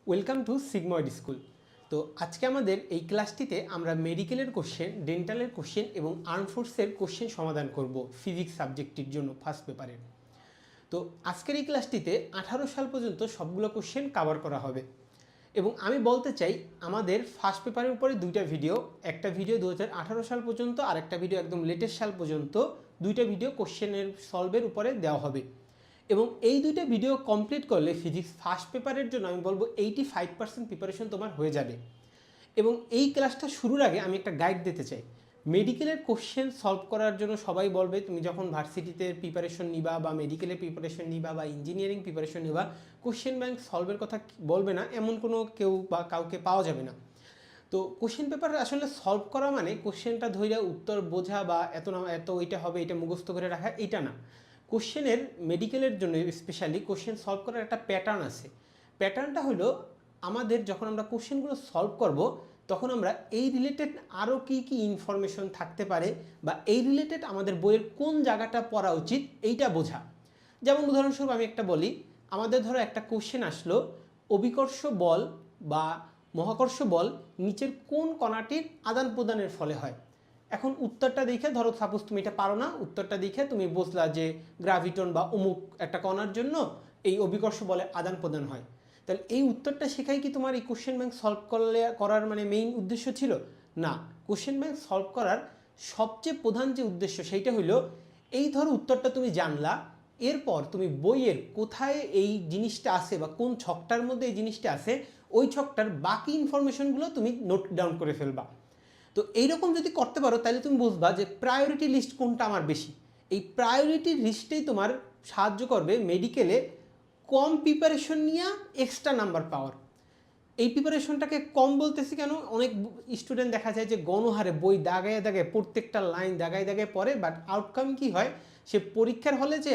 Welcome to sigmoid school. তো আজকে আমাদের এই ক্লাসটিতে আমরা মেডিকেলের কোশ্চেন, ডেন্টালের কোশ্চেন এবং আর্ম ফোর্সের কোশ্চেন সমাধান করব ফিজিক্স সাবজেক্টটির জন্য ফার্স্ট পেপারে। তো আজকের এই ক্লাসটিতে 18 সাল পর্যন্ত সবগুলো কোশ্চেন কভার করা হবে এবং আমি বলতে চাই আমাদের ফার্স্ট পেপারের উপরে দুইটা ভিডিও, একটা ভিডিও 2018 সাল পর্যন্ত আর একটা ভিডিও একদম লেটেস্ট সাল পর্যন্ত, দুইটা ভিডিও কোশ্চেনের সলভের উপরে দেওয়া হবে এবং এই দুইটা ভিডিও কমপ্লিট করলে ফিজিক্স ফার্স্ট পেপারের জন্য আমি বলবো 85% প্রিপারেশন তোমার হয়ে যাবে। এবং এই ক্লাসটা শুরুর আগে আমি একটা গাইড দিতে চাই। মেডিকেলের কোশ্চেন সলভ করার জন্য সবাই বলবে তুমি যখন ভার্সিটিতে প্রিপারেশন নিবা বা মেডিকেলের প্রিপারেশন নিবা বা ইঞ্জিনিয়ারিং প্রিপারেশন নিবা, কোশ্চেন ব্যাংক সলভের কথা বলবে না এমন কোনো কেউ বা কাউকে পাওয়া যাবে না। তো কোশ্চেন পেপার আসলে সলভ করা মানে কোশ্চেনটা ধরে উত্তর বোঝা বা এত ওইটা হবে এটা মুখস্থ করে রাখা, এটা না। কোশ্চেনের মেডিকেলের জন্য স্পেশালি কোশ্চেন সলভ করার একটা প্যাটার্ন আছে। প্যাটার্নটা হলো আমাদের যখন আমরা কোশ্চেনগুলো সলভ করব তখন আমরা এই রিলেটেড আরও কী কী ইনফরমেশন থাকতে পারে বা এই রিলেটেড আমাদের বইয়ের কোন জায়গাটা পড়া উচিত এইটা বোঝা। যেমন উদাহরণস্বরূপ আমি একটা বলি, আমাদের ধরো একটা কোশ্চেন আসলো অভিকর্ষ বল বা মহাকর্ষ বল নিচের কোন কণাটির আদান প্রদানের ফলে হয়। এখন উত্তরটা দেখে ধরো সাপোজ তুমি এটা পারো না, উত্তরটা দেখে তুমি বুঝলা যে গ্রাভিটন বা অমুক একটা কণার জন্য এই অভিকর্ষ বলে আদান প্রদান হয়। তাহলে এই উত্তরটা শেখাই কি তোমার এই কোশ্চেন ব্যাংক সলভ করার মানে মেইন উদ্দেশ্য ছিল? না। কোশ্চেন ব্যাংক সলভ করার সবচেয়ে প্রধান যে উদ্দেশ্য সেইটা হলো এই ধরো উত্তরটা তুমি জানলা, এরপর তুমি বইয়ের কোথায় এই জিনিসটা আছে বা কোন ছকটার মধ্যে এই জিনিসটা আছে ওই ছকটার বাকি ইনফরমেশনগুলো তুমি নোট ডাউন করে ফেলবা। তো এইরকম যদি করতে পারো তাহলে তুমি বুঝবা যে প্রায়োরিটি লিস্ট কোনটা আমার বেশি। এই প্রায়োরিটি লিস্টেই তোমার সাহায্য করবে মেডিকেলে কম প্রিপারেশন নিয়ে এক্সট্রা নাম্বার পাওয়ার। এই প্রিপারেশনটাকে কম বলতেছি কেন, অনেক স্টুডেন্ট দেখা যায় যে গণহারে বই দাগায় দাগায় প্রত্যেকটা লাইন দাগায় দাগায় পড়ে, বাট আউটকাম কি হয়, সে পরীক্ষার হলে যে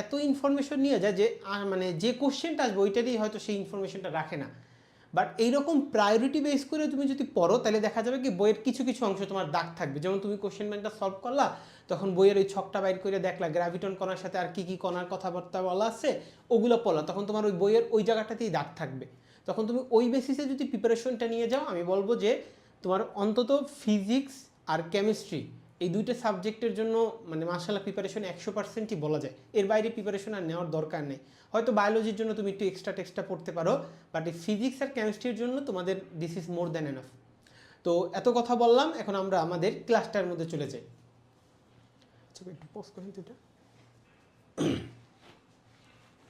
এত ইনফরমেশন নিয়ে যায় যে মানে যে কোশ্চেনটা আসবে ওইটারই হয়তো সেই ইনফরমেশনটা রাখে না। বাট এইরকম প্রায়োরিটি বেস করে তুমি যদি পড়ো তাহলে দেখা যাবে কি বইয়ের কিছু কিছু অংশ তোমার দাগ থাকবে। যেমন তুমি কোশ্চেন ব্যাংকটা সলভ করলা, তখন বইয়ের ওই ছকটা বাইর করে দেখলা গ্র্যাভিটন কণার সাথে আর কি কি কণার কথাবার্তা বলা আছে ওগুলো পড়লা, তখন তোমার ওই বইয়ের ওই জায়গাটাতেই দাগ থাকবে। তখন তুমি ওই বেসিসে যদি প্রিপারেশনটা নিয়ে যাও, আমি বলবো যে তোমার অন্তত ফিজিক্স আর কেমিস্ট্রি এই দুইটা সাবজেক্টের জন্য মানে মাশাআল্লাহ প্রিপারেশন 100%ই বলা যায়। এর বাইরে প্রিপারেশন আর নেওয়ার দরকার নেই। হয়তো বায়োলজির জন্য তুমি একটু এক্সট্রা পড়তে পারো, বাট এই ফিজিক্স আর কেমিস্ট্রির জন্য তোমাদের this is more than enough. তো এত কথা বললাম, এখন আমরা আমাদের ক্লাসটার মধ্যে চলে যাই। একটু পোস্ট করেন তো এটা।